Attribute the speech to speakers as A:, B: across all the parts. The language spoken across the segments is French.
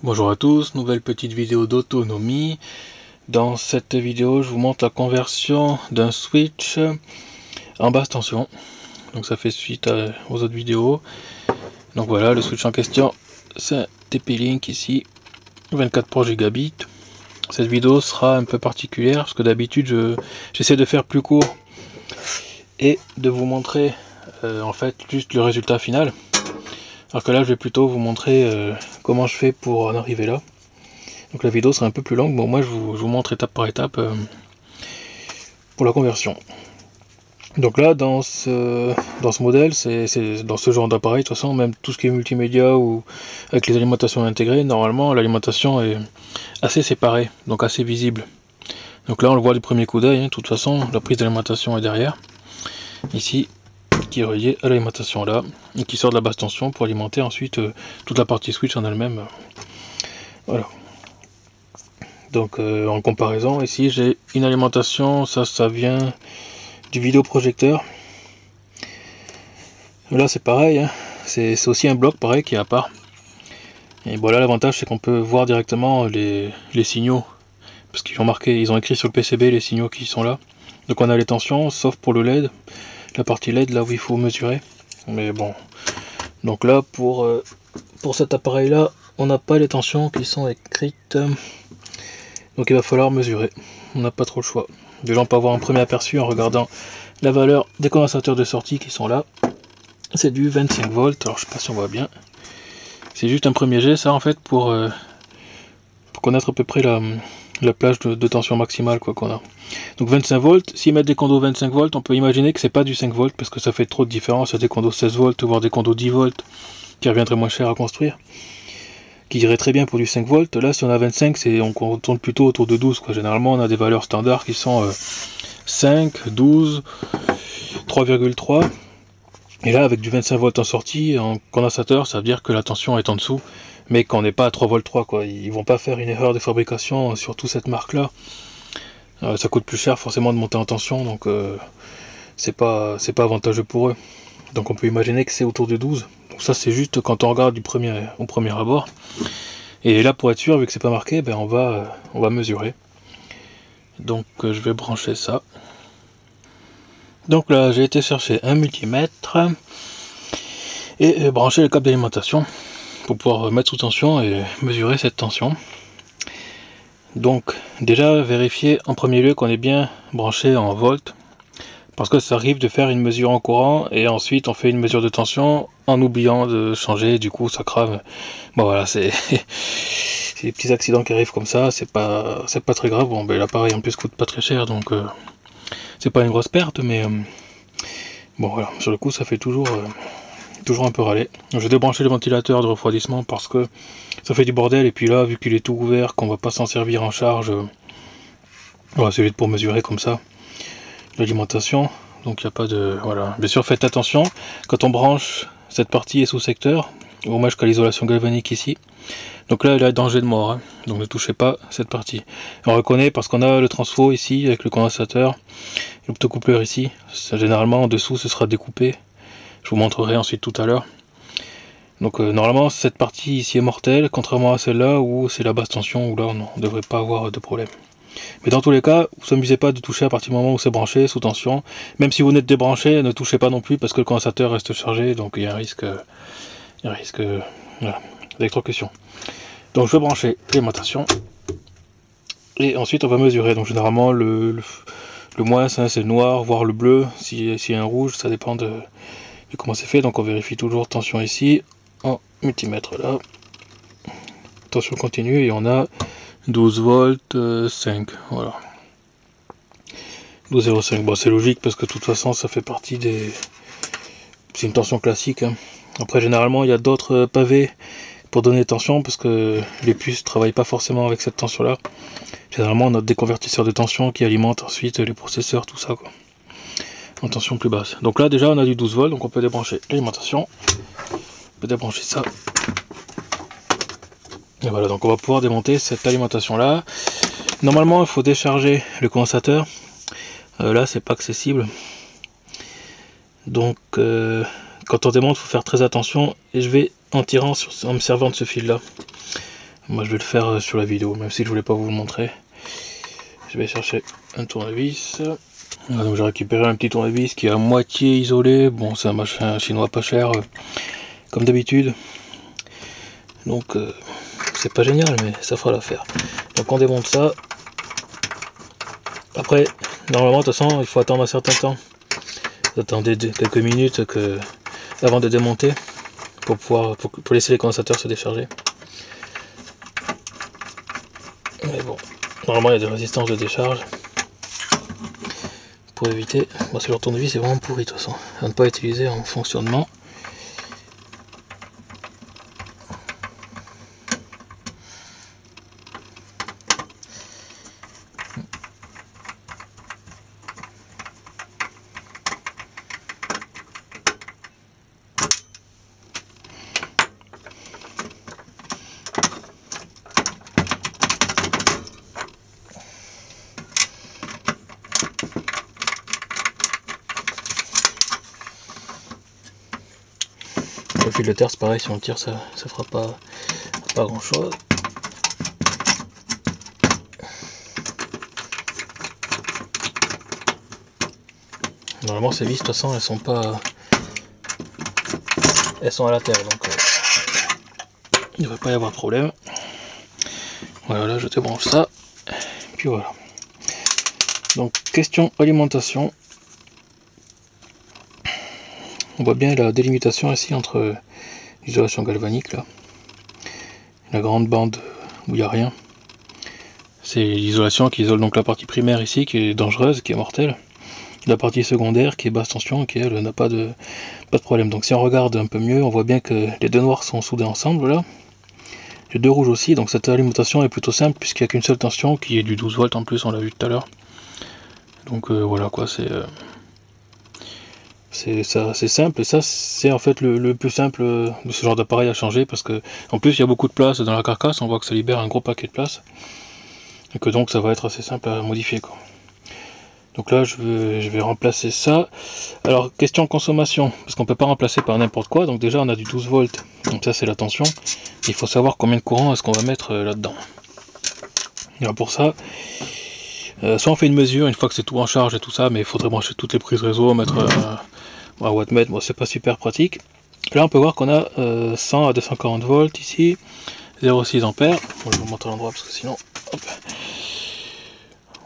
A: Bonjour à tous, nouvelle petite vidéo d'autonomie. Dans cette vidéo, je vous montre la conversion d'un switch en basse tension. Donc ça fait suite aux autres vidéos. Donc voilà, le switch en question, c'est un TP-Link ici, 24 Pro Gigabit. Cette vidéo sera un peu particulière parce que d'habitude, j'essaie de faire plus court et de vous montrer en fait juste le résultat final. Alors que là, je vais plutôt vous montrer comment je fais pour en arriver là. Donc la vidéo sera un peu plus longue, bon moi je vous montre étape par étape pour la conversion. Donc là dans ce modèle, c'est dans ce genre d'appareil, de toute façon même tout ce qui est multimédia ou avec les alimentations intégrées, normalement l'alimentation est assez séparée, donc assez visible. Donc là on le voit du premier coup d'œil, hein, de toute façon la prise d'alimentation est derrière, ici, qui est reliée à l'alimentation là, et qui sort de la basse tension pour alimenter ensuite toute la partie switch en elle-même. Voilà. Donc en comparaison, ici j'ai une alimentation, ça vient du vidéoprojecteur. Là c'est pareil, hein. C'est aussi un bloc pareil qui est à part. Et voilà, l'avantage c'est qu'on peut voir directement les signaux. Parce qu'ils ont marqué, ils ont écrit sur le PCB les signaux qui sont là. Donc on a les tensions, sauf pour le LED. La partie LED là où il faut mesurer. Mais bon. Donc là pour cet appareil là, on n'a pas les tensions qui sont écrites. Donc il va falloir mesurer, on n'a pas trop le choix. Déjà on peut avoir un premier aperçu en regardant la valeur des condensateurs de sortie qui sont là. C'est du 25 volts, alors je sais pas si on voit bien. C'est juste un premier jet ça en fait pour connaître à peu près la plage de tension maximale quoi qu'on a. Donc 25 volts, s'ils mettent des condos 25 volts, on peut imaginer que c'est pas du 5 volts parce que ça fait trop de différence, il y a des condos 16 volts, voire des condos 10 volts qui reviendraient moins cher à construire. Qui irait très bien pour du 5 volts. Là, si on a 25, on tourne plutôt autour de 12, quoi. Généralement, on a des valeurs standards qui sont 5, 12, 3,3. Et là, avec du 25 volts en sortie, en condensateur, ça veut dire que la tension est en dessous, mais qu'on n'est pas à 3 volts 3, quoi. Ils vont pas faire une erreur de fabrication, surtout cette marque-là. Ça coûte plus cher, forcément, de monter en tension, donc c'est pas avantageux pour eux. Donc on peut imaginer que c'est autour de 12. Donc ça c'est juste quand on regarde au premier abord. Et là pour être sûr, vu que c'est pas marqué, ben on va mesurer. Donc je vais brancher ça. Donc là j'ai été chercher un multimètre et brancher le câble d'alimentation pour pouvoir mettre sous tension et mesurer cette tension. Donc déjà vérifier en premier lieu qu'on est bien branché en volts. Parce que ça arrive de faire une mesure en courant et ensuite on fait une mesure de tension en oubliant de changer, du coup ça crame. Bon voilà, c'est des petits accidents qui arrivent comme ça, c'est pas très grave. Bon ben l'appareil en plus coûte pas très cher donc c'est pas une grosse perte, mais bon voilà, sur le coup ça fait toujours un peu râler. Je vais débrancher le ventilateur de refroidissement parce que ça fait du bordel et puis là vu qu'il est tout ouvert, qu'on va pas s'en servir en charge, voilà, c'est juste pour mesurer comme ça l'alimentation, donc il n'y a pas de... Voilà. Bien sûr faites attention, quand on branche cette partie est sous secteur, au moins jusqu'à l'isolation galvanique ici, donc là il y a danger de mort, hein. Donc ne touchez pas cette partie. On reconnaît parce qu'on a le transfo ici avec le condensateur, l'optocoupleur ici, généralement en dessous ce sera découpé, je vous montrerai ensuite tout à l'heure. Donc normalement cette partie ici est mortelle, contrairement à celle-là où c'est la basse tension, où là on ne devrait pas avoir de problème. Mais dans tous les cas, vous n'amusez pas de toucher à partir du moment où c'est branché, sous tension. Même si vous n'êtes débranché, ne touchez pas non plus parce que le condensateur reste chargé, donc il y a un risque, voilà, d'électrocution. Donc je vais brancher l'alimentation. Et ensuite on va mesurer. Donc généralement le moins hein, c'est le noir, voire le bleu. S'il y a un rouge, ça dépend de comment c'est fait. Donc on vérifie toujours tension ici, en multimètre là. Tension continue et on a 12 volts 5, voilà. 12,05, bon c'est logique parce que de toute façon ça fait partie des... C'est une tension classique, hein. Après généralement il y a d'autres pavés pour donner tension parce que les puces ne travaillent pas forcément avec cette tension là. Généralement on a des convertisseurs de tension qui alimentent ensuite les processeurs, tout ça quoi, en tension plus basse. Donc là déjà on a du 12 volts, donc on peut débrancher l'alimentation, on peut débrancher ça. Et voilà, donc on va pouvoir démonter cette alimentation là. Normalement il faut décharger le condensateur, là c'est pas accessible, donc quand on démonte il faut faire très attention, et je vais en tirant en me servant de ce fil là. Moi je vais le faire sur la vidéo, même si je voulais pas vous le montrer. Je vais chercher un tournevis. Voilà, donc j'ai récupéré un petit tournevis qui est à moitié isolé. Bon, c'est un machin chinois pas cher, comme d'habitude. Donc c'est pas génial, mais ça fera l'affaire. Donc on démonte ça. Après, normalement de toute façon il faut attendre un certain temps. Vous attendez quelques minutes avant de démonter pour laisser les condensateurs se décharger. Mais bon, normalement il y a des résistances de décharge pour éviter. Bon, ce genre de tournevis c'est vraiment pourri de toute façon, à ne pas utiliser en fonctionnement. Le fil de terre c'est pareil, si on le tire ça fera pas grand chose. Normalement ces vis de toute façon elles sont à la terre, donc il ne devrait pas y avoir de problème. Voilà, là je débranche ça, puis voilà. Donc question alimentation. On voit bien la délimitation ici entre l'isolation galvanique là, la grande bande où il n'y a rien. C'est l'isolation qui isole donc la partie primaire ici qui est dangereuse, qui est mortelle. La partie secondaire qui est basse tension qui elle n'a pas de problème. Donc si on regarde un peu mieux, on voit bien que les deux noirs sont soudés ensemble là. Les deux rouges aussi, donc cette alimentation est plutôt simple puisqu'il n'y a qu'une seule tension qui est du 12 volts en plus, on l'a vu tout à l'heure. Donc voilà quoi, c'est simple, et ça c'est en fait le plus simple de ce genre d'appareil à changer, parce que en plus il y a beaucoup de place dans la carcasse, on voit que ça libère un gros paquet de place, et que donc ça va être assez simple à modifier quoi. Donc là je vais remplacer ça. Alors question consommation, parce qu'on peut pas remplacer par n'importe quoi, donc déjà on a du 12 volts, donc ça c'est la tension, il faut savoir combien de courant est-ce qu'on va mettre là-dedans. Alors pour ça, soit on fait une mesure une fois que c'est tout en charge et tout ça, mais il faudrait brancher toutes les prises réseau, mettre un wattmètre, bon c'est pas super pratique. Là on peut voir qu'on a 100 à 240 volts ici, 0,6 ampères. Bon, je vais vous montrer l'endroit parce que sinon, hop.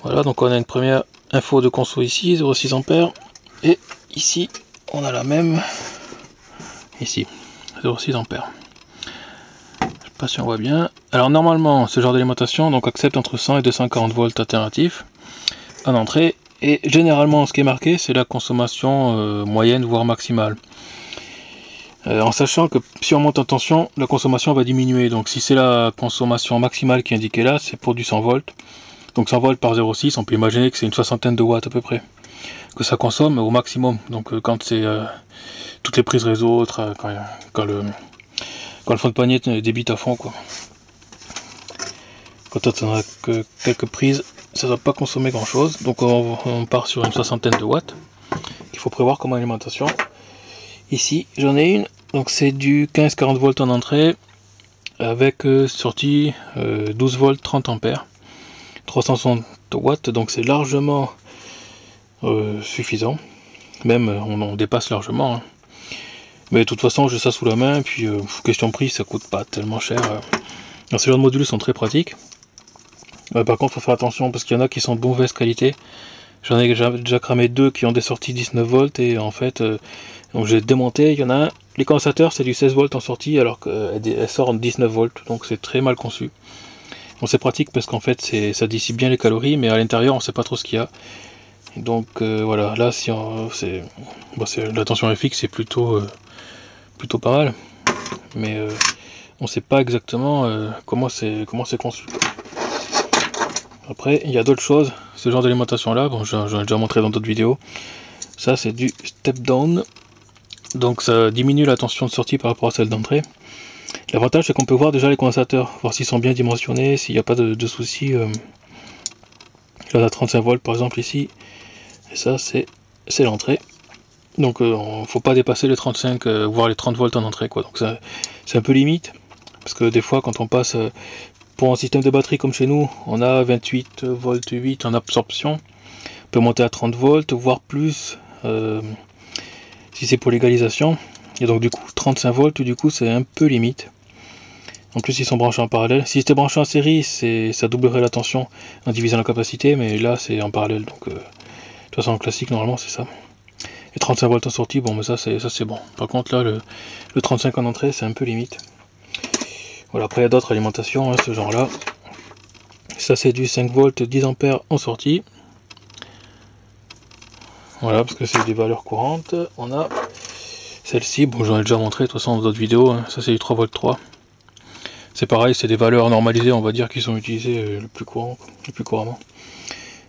A: Voilà, donc on a une première info de conso ici, 0,6 ampères, et ici on a la même, ici, 0,6 ampères. Je sais pas si on voit bien. Alors normalement ce genre d'alimentation donc accepte entre 100 et 240 volts alternatifs en entrée, et généralement ce qui est marqué c'est la consommation moyenne voire maximale, en sachant que si on monte en tension la consommation va diminuer. Donc si c'est la consommation maximale qui est indiquée là, c'est pour du 100 volts, donc 100 volts par 0,6, on peut imaginer que c'est une soixantaine de watts à peu près que ça consomme au maximum. Donc quand c'est toutes les prises réseau, quand le fond de panier débite à fond quoi. Quand on a que quelques prises, ça ne doit pas consommer grand chose. Donc on part sur une soixantaine de watts qu'il faut prévoir comme alimentation. Ici j'en ai une, donc c'est du 15-40 volts en entrée avec sortie 12 volts 30 ampères, 360 watts, donc c'est largement suffisant, même on dépasse largement, hein. Mais de toute façon j'ai ça sous la main, puis question prix ça coûte pas tellement cher. Ce genre de modules sont très pratiques. Par contre il faut faire attention parce qu'il y en a qui sont de mauvaise qualité. J'en ai déjà cramé deux qui ont des sorties 19 volts, et en fait donc j'ai démonté, il y en a un, les condensateurs c'est du 16 volts en sortie alors qu'elle sort en 19 volts, donc c'est très mal conçu. Bon, c'est pratique parce qu'en fait ça dissipe bien les calories, mais à l'intérieur on sait pas trop ce qu'il y a. Donc voilà, là si la tension FX c'est plutôt pas mal, mais on sait pas exactement comment c'est conçu. Après il y a d'autres choses, ce genre d'alimentation là, bon j'en ai déjà montré dans d'autres vidéos. Ça c'est du step down, donc ça diminue la tension de sortie par rapport à celle d'entrée. L'avantage c'est qu'on peut voir déjà les condensateurs, voir s'ils sont bien dimensionnés, s'il n'y a pas de soucis. Là on a 35 volts par exemple ici, et ça c'est l'entrée. Donc faut pas dépasser les 35 voire les 30 volts en entrée quoi, donc c'est un peu limite. parce que des fois quand on passe pour un système de batterie comme chez nous, on a 28 volts 8 en absorption, on peut monter à 30 volts voire plus si c'est pour l'égalisation, et donc du coup 35 volts du coup c'est un peu limite. En plus ils sont branchés en parallèle. Si c'était branché en série, ça doublerait la tension en divisant la capacité, mais là c'est en parallèle, donc de toute façon en classique normalement c'est ça. Et 35 volts en sortie, bon mais ça c'est bon. Par contre là le 35 en entrée c'est un peu limite. Voilà, après il y a d'autres alimentations, hein, ce genre là. Ça c'est du 5 volts 10 ampères en sortie. Voilà, parce que c'est des valeurs courantes. On a celle-ci, bon j'en ai déjà montré de toute façon dans d'autres vidéos, hein. Ça c'est du 3 volts 3. C'est pareil, c'est des valeurs normalisées, on va dire, qui sont utilisées le plus couramment.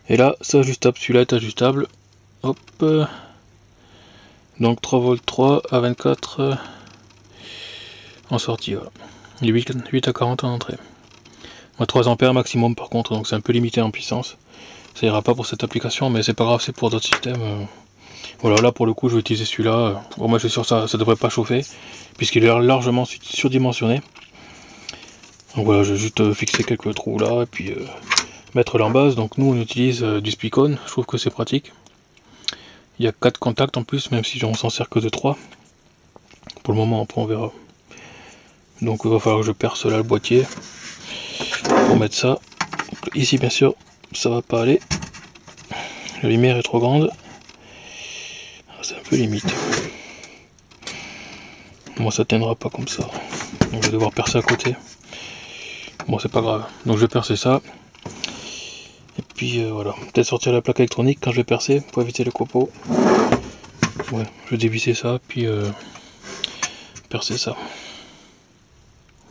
A: Et là, c'est ajustable, celui-là est ajustable. Hop. Donc 3 volts 3 à 24 en sortie, voilà. Et 8 à 40 en entrée. 3 ampères maximum par contre, donc c'est un peu limité en puissance. Ça ira pas pour cette application, mais c'est pas grave, c'est pour d'autres systèmes. Voilà, là pour le coup, je vais utiliser celui-là. Bon, moi je suis sûr que ça devrait pas chauffer, puisqu'il est largement surdimensionné. Donc voilà, je vais juste fixer quelques trous là, et puis mettre là en base. Donc nous on utilise du Spicone, je trouve que c'est pratique. Il y a 4 contacts en plus, même si on s'en sert que de 3. Pour le moment, après on verra. Donc il va falloir que je perce là le boîtier pour mettre ça. Donc, ici bien sûr, ça va pas aller. La lumière est trop grande. C'est un peu limite. Moi ça tiendra pas comme ça. Donc je vais devoir percer à côté. Bon c'est pas grave, donc je vais percer ça. Et puis voilà, peut-être sortir la plaque électronique quand je vais percer pour éviter les copeaux. Ouais, je vais dévisser ça, puis percer ça.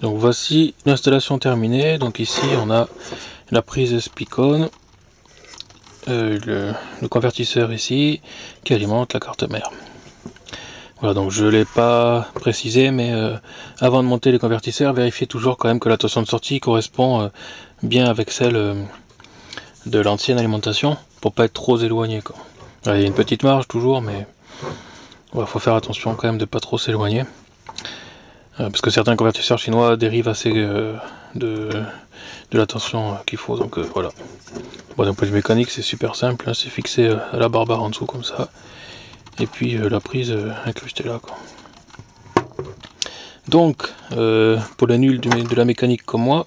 A: Donc voici l'installation terminée. Donc ici on a la prise Spicone, le convertisseur ici qui alimente la carte mère. Voilà, donc je ne l'ai pas précisé, mais avant de monter les convertisseurs, vérifiez toujours quand même que la tension de sortie correspond bien avec celle de l'ancienne alimentation, pour pas être trop éloigné, quoi. Alors, il y a une petite marge toujours, mais il faut faire attention quand même de pas trop s'éloigner. Parce que certains convertisseurs chinois dérivent assez de la tension qu'il faut, donc voilà. Bon, d'un point de vue mécanique, c'est super simple, hein, c'est fixé à la barre en dessous comme ça. Et puis la prise incrustée là, quoi. Donc pour les nuls de la mécanique comme moi,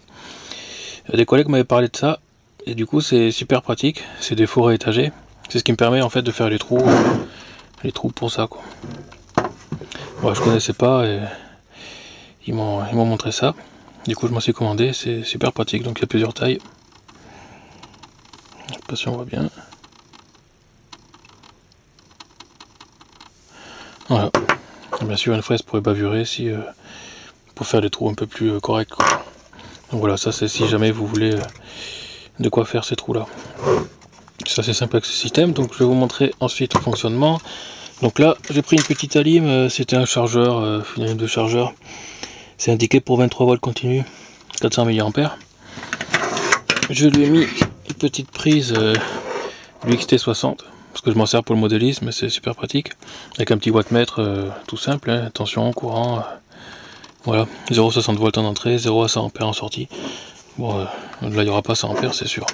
A: des collègues m'avaient parlé de ça, et du coup c'est super pratique, c'est des fours à étager, c'est ce qui me permet en fait de faire les trous pour ça, quoi. Moi je connaissais pas et ils m'ont montré ça, du coup je m'en suis commandé, c'est super pratique. Donc il y a plusieurs tailles, je sais pas si on voit bien. Voilà, bien sûr une fraise pourrait bavurer si pour faire des trous un peu plus corrects, quoi. Donc voilà, ça c'est si jamais vous voulez de quoi faire ces trous là. C'est assez simple avec ce système, donc je vais vous montrer ensuite le fonctionnement. Donc là j'ai pris une petite alim, c'était un chargeur, une alim de chargeur. C'est indiqué pour 23 volts continu, 400 mAh. Je lui ai mis une petite prise UXT60. Parce que je m'en sers pour le modélisme, c'est super pratique, avec un petit wattmètre tout simple, hein, tension, courant, voilà, 0,60 volts en entrée, 0 à 100 A en sortie. Bon, là il n'y aura pas 100 A, c'est sûr.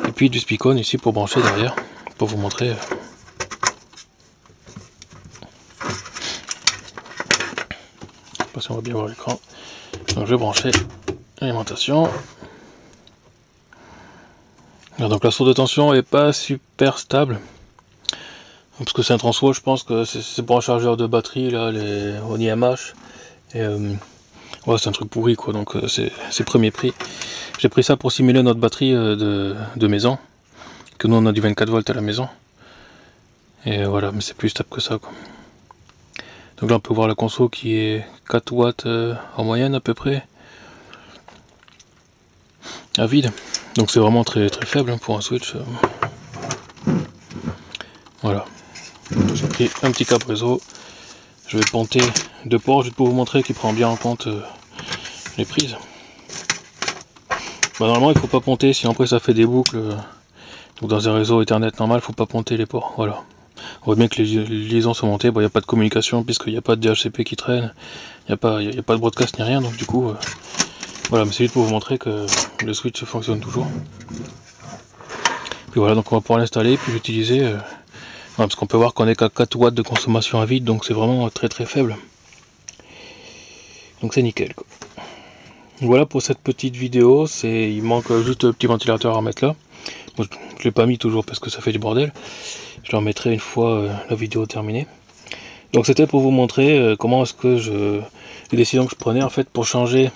A: Et puis du Spicone ici pour brancher derrière, pour vous montrer. Je sais pas si on va bien voir l'écran. Donc je vais brancher l'alimentation. Donc la source de tension est pas super stable, parce que c'est un transfo, je pense que c'est pour un chargeur de batterie là, les ONI-MH, et ouais, c'est un truc pourri, quoi. Donc c'est premier prix. J'ai pris ça pour simuler notre batterie de maison, que nous on a du 24 volts à la maison, et voilà, mais c'est plus stable que ça, quoi. Donc là on peut voir la conso qui est 4 watts en moyenne à peu près à vide. Donc c'est vraiment très très faible, hein, pour un switch. Voilà. J'ai pris un petit câble réseau. Je vais ponter 2 ports juste pour vous montrer qu'il prend bien en compte les prises. Bah, normalement il faut pas ponter, sinon après ça fait des boucles. Donc dans un réseau Ethernet normal, il faut pas ponter les ports. Voilà. On voit bien que les liaisons sont montées. Bon, il n'y a pas de communication puisqu'il n'y a pas de DHCP qui traîne. Il n'y a pas de broadcast ni rien. Donc du coup, voilà, mais c'est juste pour vous montrer que le switch fonctionne toujours. Puis voilà, donc on va pouvoir l'installer puis l'utiliser. Parce qu'on peut voir qu'on est qu'à 4 watts de consommation à vide. Donc c'est vraiment très très faible. Donc c'est nickel, quoi. Voilà pour cette petite vidéo. Il manque juste le petit ventilateur à mettre là. Bon, je l'ai pas mis toujours parce que ça fait du bordel. Je le remettrai une fois la vidéo terminée. Donc c'était pour vous montrer comment est-ce que les décisions que je prenais en fait pour changer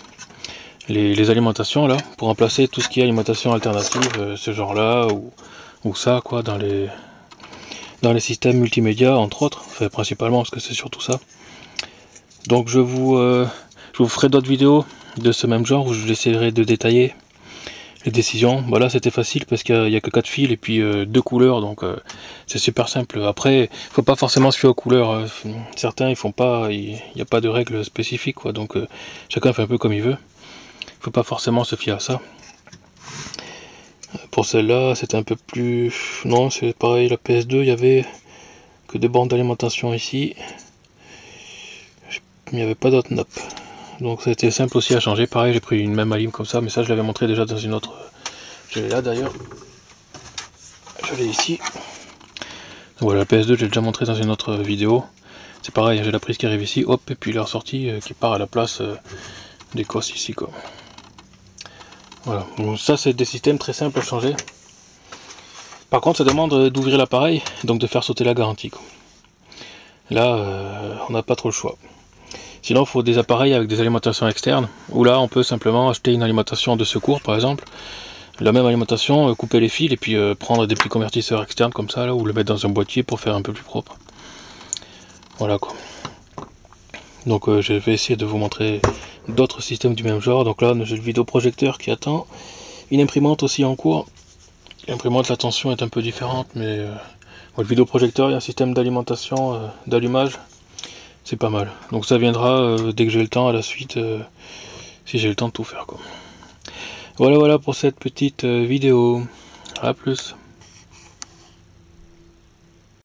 A: les alimentations là, pour remplacer tout ce qui est alimentation alternative, ce genre là ou ça quoi, dans les systèmes multimédia entre autres, enfin principalement parce que c'est surtout ça. Donc je vous ferai d'autres vidéos de ce même genre où je essaierai de détailler les décisions. Voilà, c'était facile parce qu'il n'y a que 4 fils et puis 2 couleurs, donc c'est super simple. Après, il faut pas forcément se fier aux couleurs. Certains ils font pas, il n'y a pas de règles spécifiques quoi, donc chacun fait un peu comme il veut. Il faut pas forcément se fier à ça. Pour celle-là, c'était un peu plus... Non, c'est pareil, la PS2, il y avait que des bornes d'alimentation ici. Il n'y avait pas d'autres nappes. Donc c'était simple aussi à changer. Pareil, j'ai pris une même alim comme ça, mais ça je l'avais montré déjà dans une autre. Je l'ai là d'ailleurs. Je l'ai ici. Donc voilà, la PS2 j'ai déjà montré dans une autre vidéo. C'est pareil, j'ai la prise qui arrive ici, hop, et puis la ressortie qui part à la place des cosses ici quoi. Voilà, donc ça c'est des systèmes très simples à changer. Par contre ça demande d'ouvrir l'appareil, donc de faire sauter la garantie quoi. Là on n'a pas trop le choix. Sinon, il faut des appareils avec des alimentations externes, où là, on peut simplement acheter une alimentation de secours, par exemple. La même alimentation, couper les fils et puis prendre des petits convertisseurs externes comme ça, là, ou le mettre dans un boîtier pour faire un peu plus propre. Voilà quoi. Donc je vais essayer de vous montrer d'autres systèmes du même genre. Donc là, j'ai le vidéoprojecteur qui attend. Une imprimante aussi en cours. L'imprimante, la tension est un peu différente, mais le vidéoprojecteur, il y a un système d'alimentation, d'allumage. C'est pas mal. Donc ça viendra dès que j'ai le temps à la suite, si j'ai le temps de tout faire quoi. Voilà pour cette petite vidéo. À plus.